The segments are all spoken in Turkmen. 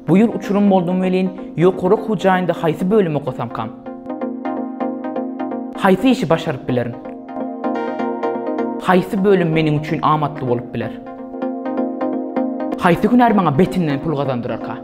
Bu yıl uçurum boldum velin yokoru hucayında haysi bölüm okusam kam. Haysi işi başarıp bilerin. Haysi bölüm benim üçün amatlı olup biler. Haysi hüner bana betinden pul kazandırar ka.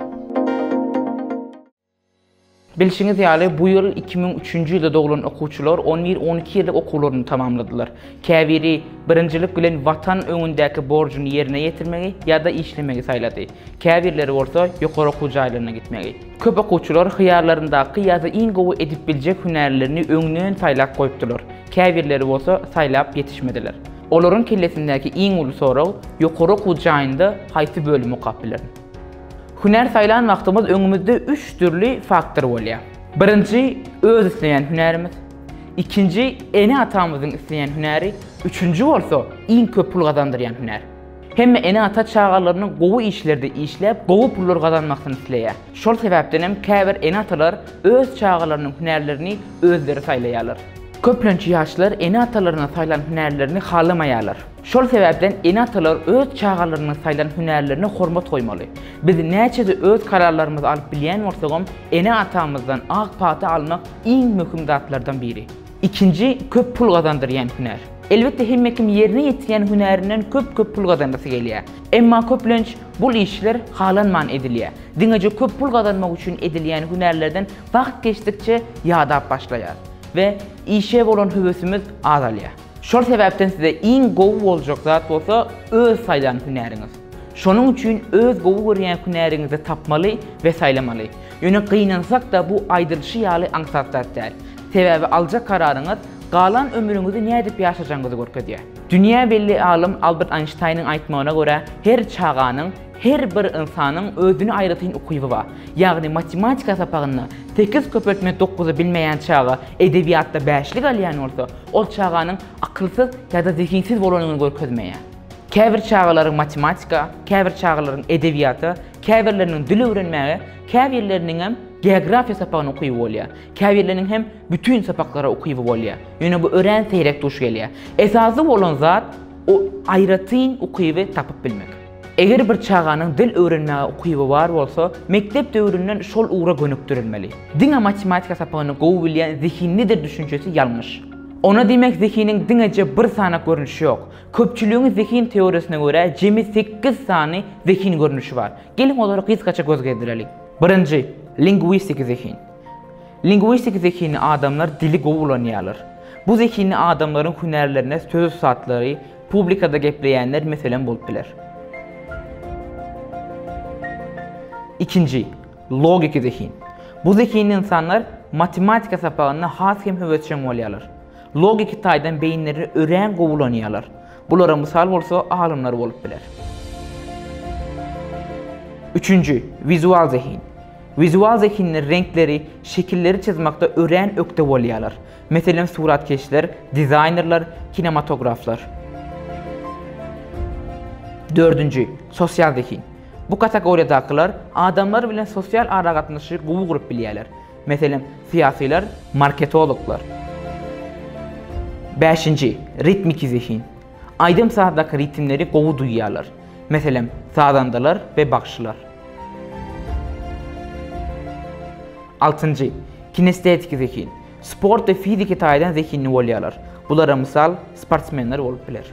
Bilişiniz ýaly bu yıl 2003-nji ýylda doglan okuwçylar 11-12 ýyllyk okuwlaryny tamamladylar. Käbiri birinjilik bilen watan öňündäki borjuny ýerine ýetirmegi ýa-da işlemegi saýlady. Käbirleri bolsa ýokary okuw jaýlaryna gitmegi. Köp okuwçylar hyýarlaryndaky ýa-da iň gowy edip biljek hünärlerini öňünden saýlap goýupdylar. Käbirleri bolsa saýlap ýetişmediler. Olaryň kellesindäki iň uly soraw ýokary okuw jaýynda haýsy bölüm okap bilerin? Hüner saylan vaxtımız öňümizde 3 türlü faktor bolýar. Birinci, öz isleýän hünärimiz. İkinci, ene atamyzyň isleýän hünäri. Üçüncü bolsa, iň köp pul gazandyrýan hünär. Hemme ene ata çağalaryny gowy işlerde işläp, gowy pullar gazanmagyny isleýär. Şol sebäpden hem käbir ene atalar öz çağalarynyň hünärlerini özleri saýlaýarlar. Köplençi ýaşlar ene atalaryna saýlan hünärlerini halamaýarlar. Şol sebäpden ene atalar öz çağalaryna saýlan hünärlerine hormat goýmaly. Biz näçede öz kararlarymyzy alyp bilýän bolsagam, ene atamyzdan ak paty almak iň möhüm zatlardan biri. İkinci, köp pul gazandyrýan hünär. Elbette hemme kim ýerine ýetýän hünärinden köp pul gazandyrsa gelýär. Emma köplenç bu işler halanman edilýär. Diňeje köp pul gazanmak üçin edilýän hünärlerden wagt geçdikçe ýadap başlaýar ve işe bolan höwesimiz azalýar. Şol sebäpden size iň gowy boljak zat bolsa öz saýlan hünäriňiz. Şonuň üçin öz gowy görýän hünäriňizi tapmaly we saýlamaly. Ýöne gynansak da bu aýdyrşy ýaly aňsatdat däl. Sebäbi aljak kararyňyz galan ömrüňizi nädip ýaşajagyňyzy görkezýär. Dünýä belli alim Albert Einstein'ın aýtmagyna görä, her çağanyň, her bir insanyň özüni aýratyn ukyby bar. Ýagny matematika sapagyny 8 köpeltme 9'u bilmeýän çağa edebiýatda 5lik alýan bolsa, ol çağanyň akylsyz ýa-da zekinsiz bolanyny görkezmeýär. Käbir çağalaryň matematika, käbir çağalaryň edebiýaty, käbirleriniň dil öwrenmäge, käbirleriniň hem geografiýa sapagyny ukyby bolýar. Käbirleriniň hem bütün sapaklara ukyby bolýar. Ýöne bu ören seýrek duş gelýär. Esasy bolan zat o aýratyn ukyby tapyp bilmek. Eger bir çağanyň dil öwrenmäge ukyby bar bolsa, mektep döwründen şol ugra gönükdirilmeli. Diňe matematika sapagyny gowy bilýän zehinlidir düşünçesi ýalňyş. Ona demek zekinin diňeje bir sanak görnüşi ýok. Köpçüligiň zehin teoriýasyna görä jemi 8 sany zehin görnüşi bar. Gelin olary kysgaça göz gezdirelik. Birinji, lingwistik zehin. Lingwistik zehini adamlar dili gowy ulanýarlar. Bu zehini adamlaryň hünärlerine söz satlary, publikada gepleýänler meselen bolup biler. İkinci, logik zehin. Bu zehini insanlar matematika sapagyna has hem höwetçiň bolýarlar. Logik taýdan beýinleri ören gowy ulanýarlar. Bulara mysal bolsa alimler bolup biler. Üçüncü, vizual zehin. Vizual zehinler renkleri, şekilleri çizmekde ören ökte bolýarlar. Meselen suratkeşler, dizaynerlar, kinematograflar. Dördüncü, sosyal zehin. Bu kategoriyadakiler adamlar bilen sosyal aragatnaşy gowy gurup bilýärler. Meselen siyasiler, marketologlar. Beşinci, ritmik zehin. Aydym saatdaky ritmleri gowy duýýarlar. Meselen sadandalar ve bakşylar. Altıncı, kinestetik zehin. Sport ve fiziki taýdan zehinli bolýarlar. Bulara mysal sportsmenler bolup biler.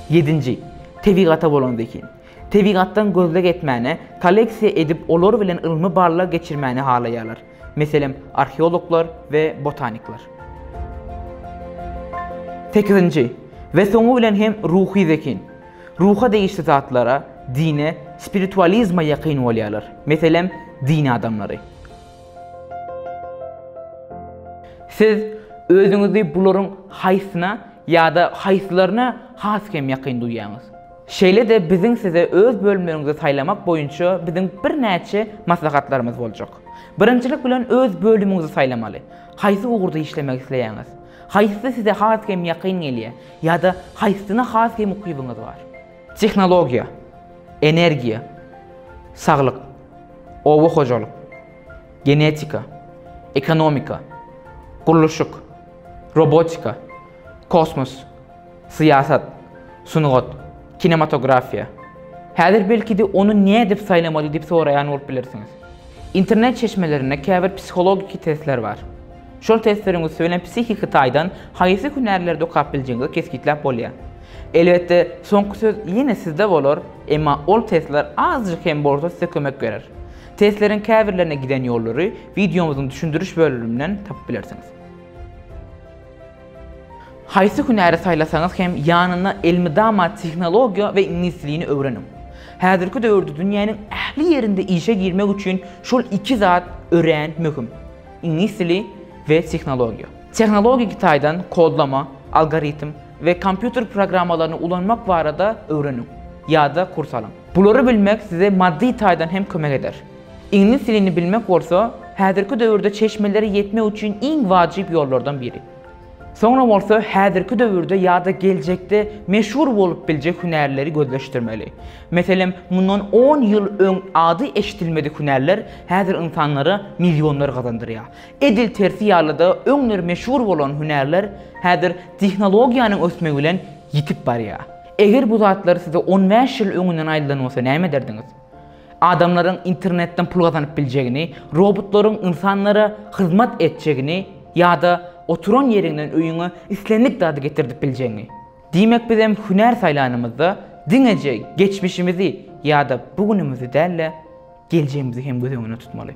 Yedinci, tebiğata bolan zehin. Tebiğatdan gözlek etmäni, kolleksiýa edip olar bilen ilmi barlyk geçirmäni halaýarlar. Meselen arheologlar ve botaniklar. 8. Ve soňu bilen hem ruhy zehin. Ruha değişli zatlara, dine, spiritualizma ýakyn bolýarlar. Meselen din adamlary. Siz özüňizi bularyň haýsyna ýa-da haýsylaryna haskem ýakyn duýýaňyz. Şeýle de biziň size öz bölümlerinizi saýlamak boýunça biziň bir näçe maslahatlarymyz boljak. Birinçilik bilen öz bölümüňizi saýlamaly. Haýsy ugurda işlemek isleýäňiz? Haýsy size haskem ýakyn gelýär ýa-da haýsyna haskem ukybyňyz bar? Tehnologiýa, energiýa, saglyk, owa hojalyk, genetika, ekonomika, guruluşyk, robotika, kosmos, siyasat, sunugat, kinematografiya, Häzir belki de onu näme dep saýlamaly dep soraýan bolup bilersiňiz. İnternet çeşmelerinde käbir psikologik testler var. Şol testleriňiz söýlen psihik hytaýdan haýsy hünärlerde okap biljeňizi keskitlep bolýar. Elbetde soňky söz ýene sizde bolar, emma ol testler azjyk hem bolsa size kömek berer. Testleriň käbirlerine giden ýollary videomyzyň düşündürüş bölümünden tapyp bilersiňiz. Haýsy hünäri saýlasaňyz hem ýanyna elmi damat tehnologiýa we ingilisçiliğini öwrenin. Häzirki döwürde dünýäniň ähli ýerinde işe girmek üçin şol iki zat ören möhüm. İngilisçilik we tehnologiýa. Tehnologik hytaýdan kodlama, algoritm ve kompýuter programmalaryny ulanmak barada öwrenin ýa-da kurs alın. Bulary bilmek size maddi hytaýdan hem kömek eder. İngilis dilini bilmek bolsa, häzirki döwürde çeşmeleri ýetmek üçin iň wajyp ýollardan biri. Sonra bolsa häzirki döwürde ýa-da geljekde meşhur bolup biljek hünärleri gözleşdirmeli. Meselem, mundan 10 ýyl öň ady eşitilmedik hünärler häzir insanlara milyonlar gazandyrýar. Edil tersi ýalyda öňler meşhur bolan hünärler häzir tehnologiýanyň ösmegi bilen ýitip barýar. Eger bu zatlar size 15 ýyl öňünden aýdylan bolsa näme derdiňiz? Adamlaryň internetden pul gazanyp biljegini, robotlaryň insanlara hyzmat etjegini ýa-da oturan yerinden öýüňe islenlik dady getirdip biljeňi. Diýmek bizem hünär saýlanymyzda diňeje geçmişimizi ýa-da bugünimizi dälle geljegimizi hem göz öňüne tutmaly.